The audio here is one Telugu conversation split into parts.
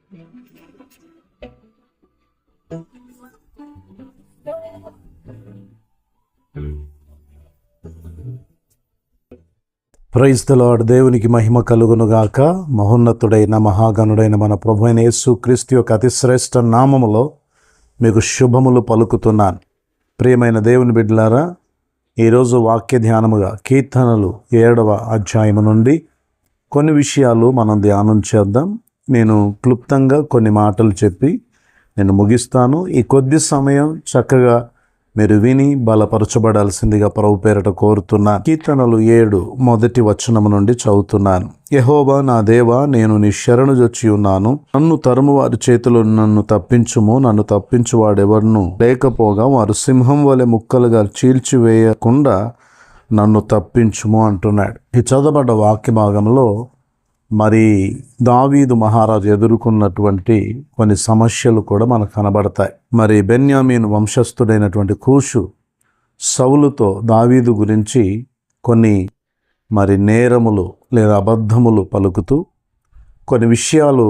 Praise the lord. దేవునికి మహిమ కలుగునుగాక. మహోన్నతుడైన మహాగణుడైన మన ప్రభువైన యేసు క్రీస్తు యొక్క అతిశ్రేష్ఠ నామములో మీకు శుభములు పలుకుతున్నాను. ప్రియమైన దేవుని బిడ్డలారా, ఈరోజు వాక్య ధ్యానముగా కీర్తనలు 7వ అధ్యాయము నుండి కొన్ని విషయాలు మనం ధ్యానం చేద్దాం. నేను క్లుప్తంగా కొన్ని మాటలు చెప్పి నేను ముగిస్తాను. ఈ కొద్ది సమయం చక్కగా మీరు విని బలపరచబడాల్సిందిగా ప్రభు పేరట కోరుతున్నాను. కీర్తనలు 7 మొదటి వచనము నుండి చదువుతున్నాను. యెహోవా నా దేవా, నేను నీ శరణు జొచ్చి ఉన్నాను. నన్ను తరుము వారి చేతిలో నన్ను తప్పించుము. నన్ను తప్పించువాడెవరును లేకపోగా వారు సింహం వలె ముక్కలుగా చీల్చివేయకుండా నన్ను తప్పించుము అంటున్నాడు. ఈ చదవబడ్డ వాక్య భాగంలో మరి దావీదు మహారాజు ఎదుర్కొన్నటువంటి కొన్ని సమస్యలు కూడా మనకు కనబడతాయి. మరి బెన్యామీను వంశస్థుడైనటువంటి కూషు సౌలుతో దావీదు గురించి కొన్ని మరి నేరములు లేదా అబద్ధములు పలుకుతూ కొన్ని విషయాలు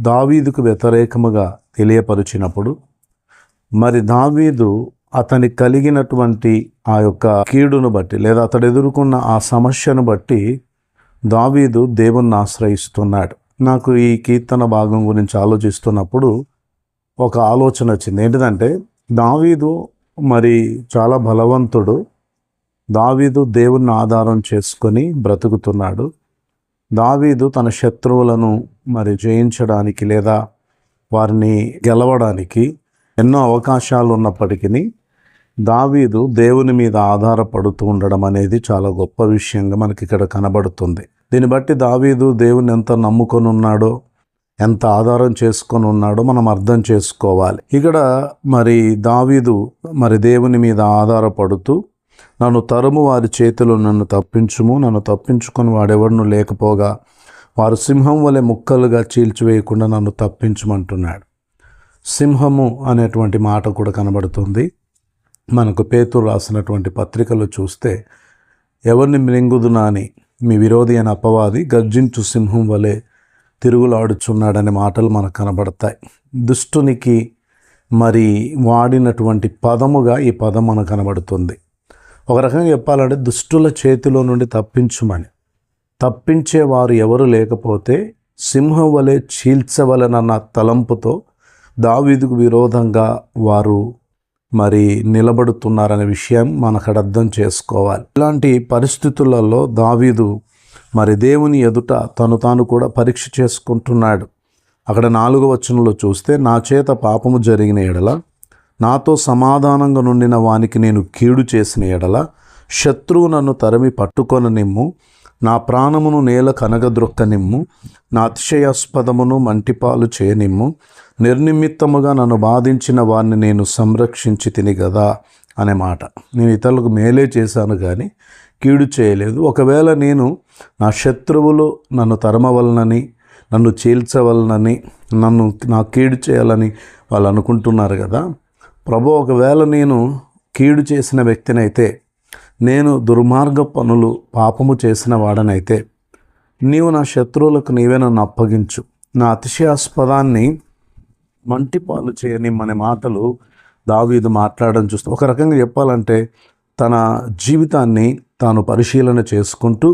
దావీదుకు వ్యతిరేకముగా తెలియపరిచినప్పుడు మరి దావీదు అతనికి కలిగినటువంటి ఆ యొక్క కీడును బట్టి లేదా అతడు ఎదుర్కొన్న ఆ సమస్యను బట్టి దావీదు దేవుణ్ణి ఆశ్రయిస్తున్నాడు. నాకు ఈ కీర్తన భాగం గురించి ఆలోచిస్తున్నప్పుడు ఒక ఆలోచన వచ్చింది. ఏంటిదంటే, దావీదు మరి చాలా బలవంతుడు. దావీదు దేవుణ్ణి ఆధారం చేసుకొని బ్రతుకుతున్నాడు. దావీదు తన శత్రువులను మరి జయించడానికి లేదా వారిని గెలవడానికి ఎన్నో అవకాశాలు ఉన్నప్పటికీ దావీదు దేవుని మీద ఆధారపడుతూ ఉండడం అనేది చాలా గొప్ప విషయంగా మనకి ఇక్కడ కనబడుతుంది. దీన్ని బట్టి దావీదు దేవుని ఎంత నమ్ముకొని ఉన్నాడో, ఎంత ఆధారం చేసుకొని ఉన్నాడో మనం అర్థం చేసుకోవాలి. ఇక్కడ మరి దావీదు మరి దేవుని మీద ఆధారపడుతూ నన్ను తరుము వారి చేతిలో నన్ను తప్పించుము. నన్ను తప్పించుకొని వాడెవడును లేకపోగా వారు సింహం వలె ముక్కలుగా చీల్చివేయకుండా నన్ను తప్పించుమంటున్నాడు. సింహము అనేటువంటి మాట కూడా కనబడుతుంది. మనకు పేతురు రాసినటువంటి పత్రికలు చూస్తే, ఎవరిని మృంగుదునా అని మీ విరోధి అయిన అపవాది గర్జించు సింహం వలె తిరుగులాడుచున్నాడనే మాటలు మనకు కనబడతాయి. దుష్టునికి మరి వాడినటువంటి పదముగా ఈ పదం మనకు కనబడుతుంది. ఒక రకంగా చెప్పాలంటే దుష్టుల చేతిలో నుండి తప్పించుమని. తప్పించేవారు ఎవరు లేకపోతే సింహం వలె చీల్చవలనన్న తలంపుతో దావీదుకు విరోధంగా వారు మరి నిలబడుతున్నారనే విషయం మనకు అర్థం చేసుకోవాలి. ఇలాంటి పరిస్థితులలో దావీదు మరి దేవుని ఎదుట తను తాను కూడా పరీక్ష చేసుకుంటున్నాడు. అక్కడ 4వ వచనంలో చూస్తే, నా చేత పాపము జరిగిన ఎడల, నాతో సమాధానంగా నుండిన వానికి నేను కీడు చేసిన ఎడల, శత్రువు నన్ను తరిమి పట్టుకొననిమ్ము, నా ప్రాణమును నేల కనగద్రొక్కనిమ్ము, నా అతిశయాస్పదమును మంటిపాలు చేయనిమ్ము, నిర్నిమిత్తముగా నన్ను బాధించిన వారిని నేను సంరక్షించి తిని గదా అనే మాట. నేను ఇతరులకు మేలే చేశాను కానీ కీడు చేయలేదు. ఒకవేళ నేను నా శత్రువులు నన్ను తరమవలనని, నన్ను చీల్చవలనని, నా కీడు చేయాలని వాళ్ళు అనుకుంటున్నారు కదా ప్రభు, ఒకవేళ నేను కీడు చేసిన వ్యక్తినైతే, నేను దుర్మార్గ పనులు పాపము చేసిన వాడనైతే, నీవు నా శత్రువులకు నీవే నన్ను అప్పగించు, నా అతిశయాస్పదాన్ని మంటిపాలు చేయనిమ్మనే మాటలు దావీదు మాట్లాడడం చూస్తే, ఒక రకంగా చెప్పాలంటే తన జీవితాన్ని తాను పరిశీలన చేసుకుంటూ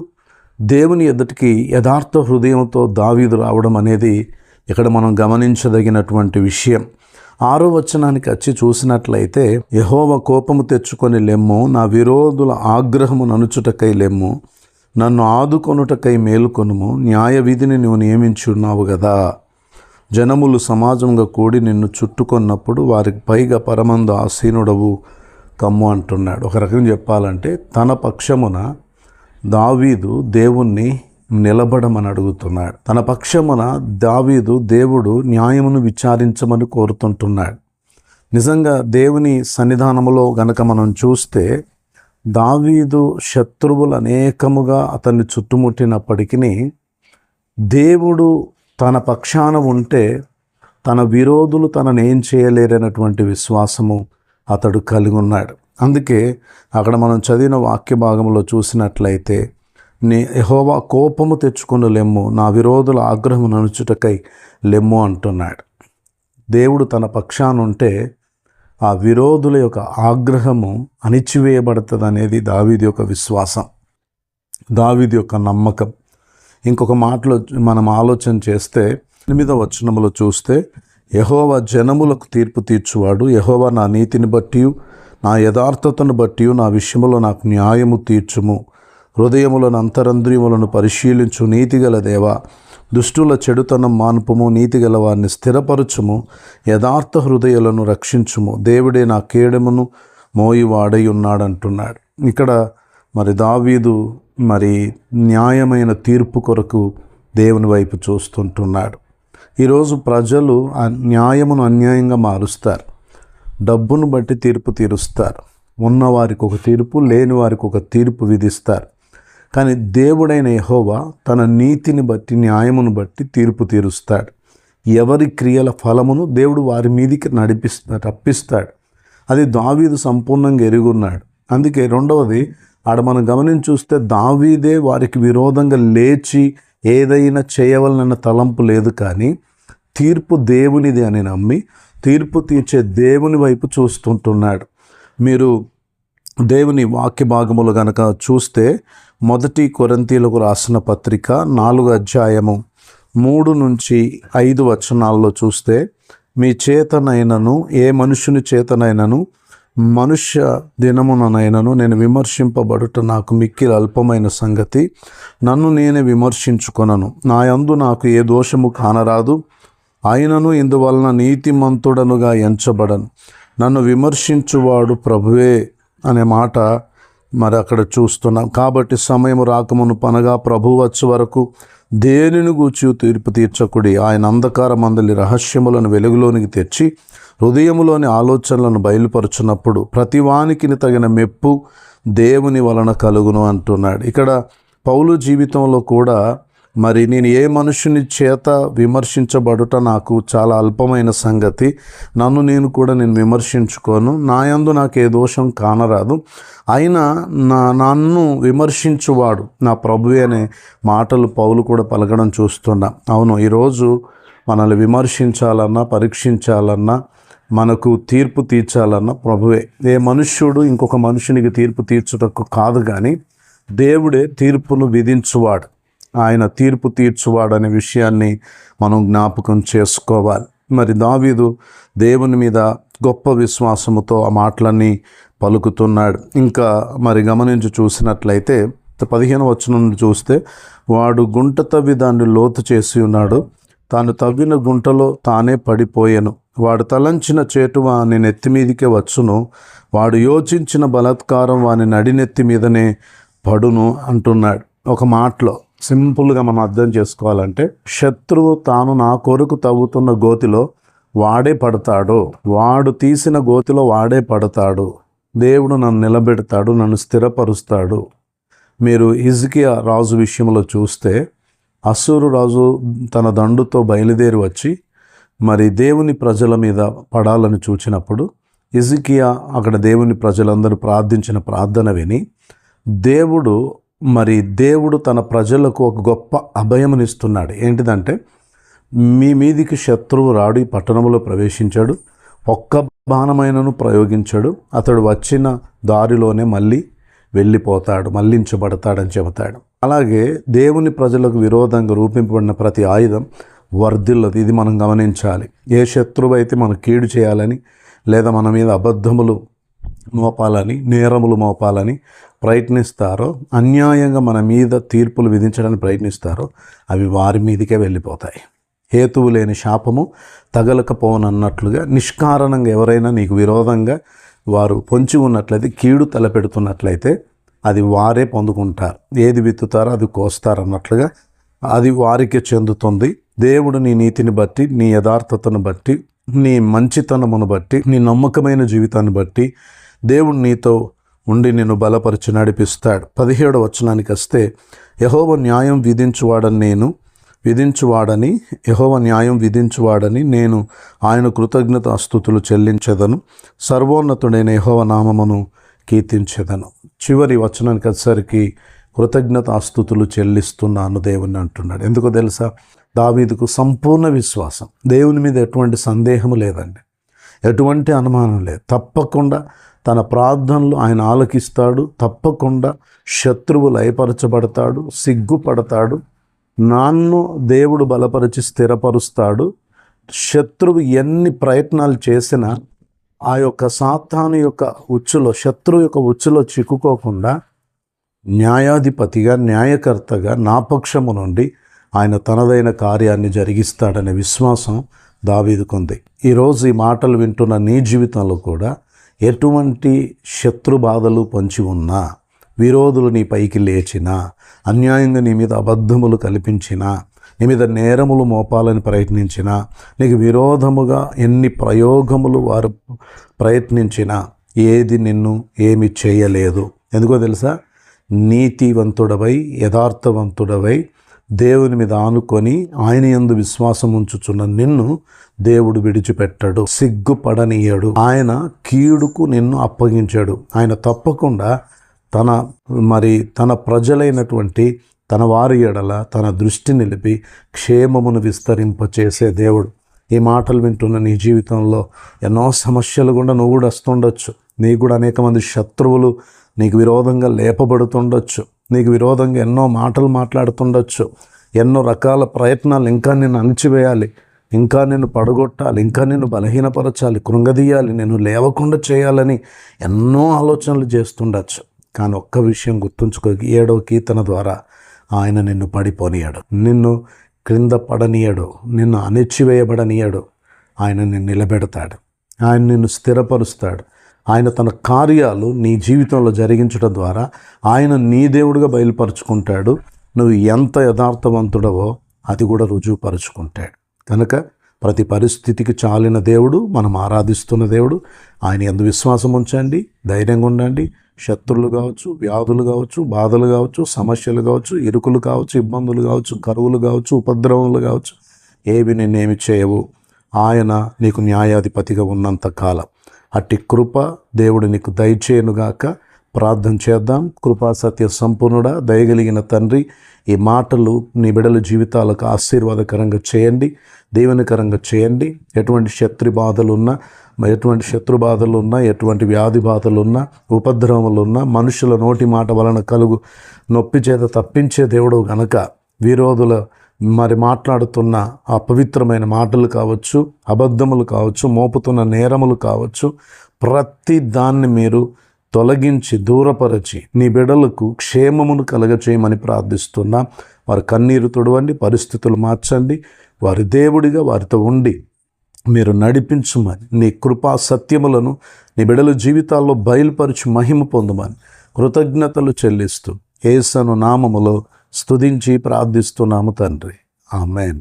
దేవుని ఎదుటికి యథార్థ హృదయంతో దావీదు రావడం అనేది ఇక్కడ మనం గమనించదగినటువంటి విషయం. 6వ వచనానికి వచ్చి చూసినట్లయితే, యెహోవా కోపము తెచ్చుకొని లెమ్ము, నా విరోధుల ఆగ్రహము ననుచుటకై లెమ్ము, నన్ను ఆదుకొనుటకై మేలుకొనుము, న్యాయ విధిని నువ్వు నియమించి ఉన్నావు కదా. జనములు సమాజంగా కూడి నిన్ను చుట్టుకొన్నప్పుడు వారికి పైగా పరమందు ఆసీనుడవు కమ్ము అంటున్నాడు. ఒక రకంగా చెప్పాలంటే తన పక్షమున దావీదు దేవుణ్ణి నిలబడమని అడుగుతున్నాడు. తన పక్షమున దావీదు దేవుడు న్యాయమును విచారించమని కోరుతుంటున్నాడు. నిజంగా దేవుని సన్నిధానములో గనక మనం చూస్తే, దావీదు శత్రువులు అనేకముగా అతన్ని చుట్టుముట్టినప్పటికీ దేవుడు తన పక్షాన ఉంటే తన విరోధులు తనను ఏం చేయలేరనేటువంటి విశ్వాసము అతడు కలిగి ఉన్నాడు. అందుకే అక్కడ మనం చదివిన వాక్య భాగంలో చూసినట్లయితే, యెహోవా కోపము తెచ్చుకుని లెమ్ము, నా విరోధుల ఆగ్రహము నడుచుటకై లెమ్ము అంటున్నాడు. దేవుడు తన పక్షానుంటే ఆ విరోధుల యొక్క ఆగ్రహము అణిచివేయబడుతుంది అనేది దావీదు యొక్క విశ్వాసం, దావీదు యొక్క నమ్మకం. ఇంకొక మాటలో మనం ఆలోచన చేస్తే 8వ వచనములో చూస్తే, యెహోవా జనములకు తీర్పు తీర్చువాడు, యెహోవా నా నీతిని బట్టి నా యథార్థతను బట్టి నా విషయములో నాకు న్యాయము తీర్చుము. హృదయములను అంతరంద్రియములను పరిశీలించు నీతిగల దేవా, దుష్టుల చెడుతనం మాన్పుము, నీతిగల వారిని స్థిరపరచుము, యథార్థ హృదయాలను రక్షించుము. దేవుడే నా కేడమును మోయివాడై ఉన్నాడంటున్నాడు. ఇక్కడ మరి దావీదు మరి న్యాయమైన తీర్పు కొరకు దేవుని వైపు చూస్తుంటున్నాడు. ఈరోజు ప్రజలు న్యాయమును అన్యాయంగా మారుస్తారు, డబ్బును బట్టి తీర్పు తీరుస్తారు. ఉన్నవారికి ఒక తీర్పు, లేని వారికి ఒక తీర్పు విధిస్తారు. కానీ దేవుడైన యెహోవా తన నీతిని బట్టి, న్యాయమును బట్టి తీర్పు తీరుస్తాడు. ఎవరి క్రియల ఫలమును దేవుడు వారి మీదికి రప్పిస్తాడు. అది దావీదు సంపూర్ణంగా ఎరుగున్నాడు. అందుకే రెండవది ఆడ మనం గమనించి చూస్తే, దావీదే వారికి విరోధంగా లేచి ఏదైనా చేయవలనన్న తలంపు లేదు, కానీ తీర్పు దేవునిది అని నమ్మి తీర్పు తీర్చే దేవుని వైపు చూస్తుంటున్నాడు. మీరు దేవుని వాక్య భాగములు గనక చూస్తే, 1 కొరింథీయులకు రాసిన పత్రిక 4వ అధ్యాయము 3 నుంచి 5 వచనాల్లో చూస్తే, మీ చేతనైనను ఏ మనుషుని చేతనైనను మనుష్య దినముననైనను నేను విమర్శింపబడుట నాకు మిక్కిలి అల్పమైన సంగతి. నన్ను నేనే విమర్శించుకొనను, నా యందు నాకు ఏ దోషము కానరాదు. ఆయనను ఇందువలన నీతిమంతుడనుగా ఎంచబడను. నన్ను విమర్శించువాడు ప్రభువే అనే మాట మరి అక్కడ చూస్తున్నాం. కాబట్టి సమయం రాకమును పనగా ప్రభు వచ్చే వరకు దేనిని గూర్చి తీర్పు తీర్చకుడి. ఆయన అంధకార మందలి రహస్యములను వెలుగులోనికి తెచ్చి హృదయములోని ఆలోచనలను బయలుపరుచున్నప్పుడు ప్రతివానికి తగిన మెప్పు దేవుని వలన కలుగును అంటున్నాడు. ఇక్కడ పౌలు జీవితంలో కూడా మరి నేను ఏ మనుషుని చేత విమర్శించబడుట నాకు చాలా అల్పమైన సంగతి, నన్ను నేను విమర్శించుకోను, నా యందు నాకు ఏ దోషం కానరాదు, అయినా నన్ను విమర్శించువాడు నా ప్రభువే అనే మాటలు పౌలు కూడా పలకడం చూస్తున్నాం. అవును, ఈరోజు మనల్ని విమర్శించాలన్నా, పరీక్షించాలన్నా, మనకు తీర్పు తీర్చాలన్నా ప్రభువే. ఏ మనుష్యుడు ఇంకొక మనుషునికి తీర్పు తీర్చుటకు కాదు, కానీ దేవుడే తీర్పును విధించువాడు, ఆయన తీర్పు తీర్చువాడనే విషయాన్ని మనం జ్ఞాపకం చేసుకోవాలి. మరి దావీదు దేవుని మీద గొప్ప విశ్వాసముతో ఆ మాటలన్నీ పలుకుతున్నాడు. ఇంకా మరి గమనించి చూసినట్లయితే 15వ వచనం నుండి చూస్తే, వాడు గుంట తవ్వి దాన్ని లోతు చేసి ఉన్నాడు, తాను తవ్విన గుంటలో తానే పడిపోయెను. వాడు తలంచిన చేటు వాని నెత్తి మీదికే వచ్చును, వాడు యోచించిన బలాత్కారం వాని నడినెత్తి మీదనే పడును అంటున్నాడు. ఒక మాటలో సింపుల్గా మనం అర్థం చేసుకోవాలంటే, శత్రువు తాను నా కొరకు తవ్వుతున్న గోతిలో వాడే పడతాడు, వాడు తీసిన గోతిలో వాడే పడతాడు. దేవుడు నన్ను నిలబెడతాడు, నన్ను స్థిరపరుస్తాడు. మీరు హిజ్కియా రాజు విషయంలో చూస్తే, అస్సూరు రాజు తన దండుతో బయలుదేరి వచ్చి మరి దేవుని ప్రజల మీద పడాలని చూచినప్పుడు, హిజ్కియా అక్కడ దేవుని ప్రజలందరూ ప్రార్థించిన ప్రార్థన విని దేవుడు తన ప్రజలకు ఒక గొప్ప అభయమునిస్తున్నాడు. ఏంటిదంటే, మీ మీదికి శత్రువు రాడు, ఈ పట్టణంలో ప్రవేశించాడు, ఒక్క బాణమైనను ప్రయోగించాడు, అతడు వచ్చిన దారిలోనే మళ్ళీ వెళ్ళిపోతాడు, మళ్ళించబడతాడని చెబుతాడు. అలాగే దేవుని ప్రజలకు విరోధంగా రూపింపబడిన ప్రతి ఆయుధం వర్ధిల్లదు. ఇది మనం గమనించాలి. ఏ శత్రువు అయితే మనం కీడు చేయాలని, లేదా మన మీద అబద్ధములు మోపాలని, నేరములు మోపాలని ప్రయత్నిస్తారో, అన్యాయంగా మన మీద తీర్పులు విధించడానికి ప్రయత్నిస్తారో, అవి వారి మీదకే వెళ్ళిపోతాయి. హేతువు లేని శాపము తగలకపోనన్నట్లుగా నిష్కారణంగా ఎవరైనా నీకు విరోధంగా వారు పొంచి ఉన్నట్లయితే, కీడు తలపెడుతున్నట్లయితే అది వారే పొందుకుంటారు. ఏది విత్తుతారో అది కోస్తారన్నట్లుగా అది వారికే చెందుతుంది. దేవుడు నీ నీతిని బట్టి, నీ యథార్థతను బట్టి, నీ మంచితనమును బట్టి, నీ నమ్మకమైన జీవితాన్ని బట్టి దేవుడు నీతో ఉండి నిన్ను బలపరిచి నడిపిస్తాడు. 17వ వచనానికి వస్తే, యెహోవా న్యాయం విధించువాడని నేను ఆయన కృతజ్ఞతాస్తుతులు చెల్లించెదను, సర్వోన్నతుడైన యెహోవా నామమును కీర్తించెదను. చివరి వచనానికి వచ్చేసరికి కృతజ్ఞతాస్తుతులు చెల్లిస్తున్నాను దేవుని అంటున్నాడు. ఎందుకో తెలుసా? దావీదుకు సంపూర్ణ విశ్వాసం, దేవుని మీద ఎటువంటి సందేహము లేదండి, ఎటువంటి అనుమానం లేదు. తప్పకుండా తన ప్రార్థనలు ఆయన ఆలకిస్తాడు, తప్పకుండా శత్రువు లయపరచబడతాడు, సిగ్గుపడతాడు, నన్ను దేవుడు బలపరిచి స్థిరపరుస్తాడు. శత్రువు ఎన్ని ప్రయత్నాలు చేసినా ఆ యొక్క సాతాను యొక్క ఉచ్చులో, శత్రువు యొక్క ఉచ్చులో చిక్కుకోకుండా న్యాయాధిపతిగా, న్యాయకర్తగా నా పక్షము నుండి ఆయన తనదైన కార్యాన్ని జరిగిస్తాడనే విశ్వాసం దావీదుకుంది. ఈరోజు ఈ మాటలు వింటున్న నీ జీవితంలో కూడా ఎటువంటి శత్రు బాధలు పొంచి ఉన్నా, విరోధులు నీ పైకి లేచినా, అన్యాయంగా నీ మీద అబద్ధములు కల్పించినా, నీ మీద నేరములు మోపాలని ప్రయత్నించినా, నీకు విరోధముగా ఎన్ని ప్రయోగములు వారు ప్రయత్నించినా ఏది నిన్ను ఏమి చేయలేదు. ఎందుకో తెలుసా? నీతివంతుడవై, యథార్థవంతుడవై, దేవుని మీద ఆనుకొని ఆయన యందు విశ్వాసం ఉంచుచున్న నిన్ను దేవుడు విడిచిపెట్టడు, సిగ్గుపడనీయడు. ఆయన కీడుకు నిన్ను అప్పగించాడు. ఆయన తప్పకుండా తన ప్రజలైనటువంటి తన వారి ఎడల తన దృష్టి నిలిపి క్షేమమును విస్తరింపచేసే దేవుడు. ఈ మాటలు వింటున్న నీ జీవితంలో ఎన్నో సమస్యలు గుండా నువ్వు కూడా వస్తుండొచ్చు. నీకు కూడా అనేక మంది శత్రువులు నీకు విరోధంగా లేపబడుతుండొచ్చు, నీకు విరోధంగా ఎన్నో మాటలు మాట్లాడుతుండొచ్చు, ఎన్నో రకాల ప్రయత్నాలు ఇంకా నిన్ను అణిచివేయాలి, ఇంకా నిన్ను పడగొట్టాలి, ఇంకా నిన్ను బలహీనపరచాలి, కృంగదీయాలి, నిన్ను లేవకుండా చేయాలని ఎన్నో ఆలోచనలు చేస్తుండొచ్చు. కానీ ఒక్క విషయం గుర్తుంచుకో, 7వ కీర్తన ద్వారా ఆయన నిన్ను పడిపోనీయడు, నిన్ను క్రింద పడనీయడు, నిన్ను అణిచివేయబడనీయడు. ఆయన నిన్ను నిలబెడతాడు, ఆయన నిన్ను స్థిరపరుస్తాడు. ఆయన తన కార్యాలు నీ జీవితంలో జరిగించడం ద్వారా ఆయన నీ దేవుడిగా బయలుపరుచుకుంటాడు. నువ్వు ఎంత యథార్థవంతుడవో అది కూడా రుజువుపరుచుకుంటాడు. కనుక ప్రతి పరిస్థితికి చాలిన దేవుడు, మనం ఆరాధిస్తున్న దేవుడు. ఆయన యందు విశ్వాసం ఉంచండి, ధైర్యంగా ఉండండి. శత్రువులు కావచ్చు, వ్యాధులు కావచ్చు, బాధలు కావచ్చు, సమస్యలు కావచ్చు, ఇరుకులు కావచ్చు, ఇబ్బందులు కావచ్చు, కరువులు కావచ్చు, ఉపద్రవములు కావచ్చు, ఏవి నిన్నేమి చేయవు. ఆయన నీకు న్యాయాధిపతిగా ఉన్నంత కాలం అట్టి కృప దేవుడు నీకు దయచేయనుగాక. ప్రార్థన చేద్దాం. కృపా సత్య సంపూర్ణుడా, దయగలిగిన తండ్రి, ఈ మాటలు నీ బిడ్డల జీవితాలకు ఆశీర్వాదకరంగా చేయండి, దీవెనకరంగా చేయండి. ఎటువంటి శత్రు బాధలున్నా, ఎటువంటి వ్యాధి బాధలున్నా, ఉపద్రవములున్నా, మనుషుల నోటి మాట వలన కలుగు నొప్పి చేత తప్పించే దేవుడు గనక విరోధుల మాట్లాడుతున్న అపవిత్రమైన మాటలు కావచ్చు, అబద్ధములు కావచ్చు, మోపుతున్న నేరములు కావచ్చు, ప్రతి దాన్ని మీరు తొలగించి దూరపరచి నీ బిడ్డలకు క్షేమమును కలగచేయమని ప్రార్థిస్తున్నా. వారి కన్నీరు తుడవండి, పరిస్థితులు మార్చండి. వారి దేవుడిగా వారితో ఉండి మీరు నడిపించుమని, నీ కృపా సత్యములను నీ బిడ్డల జీవితాల్లో బయలుపరిచి మహిమ పొందుమని కృతజ్ఞతలు చెల్లిస్తూ యేసు నామములో స్తుతించి ప్రార్థిస్తున్నాము తండ్రి. ఆమేన్.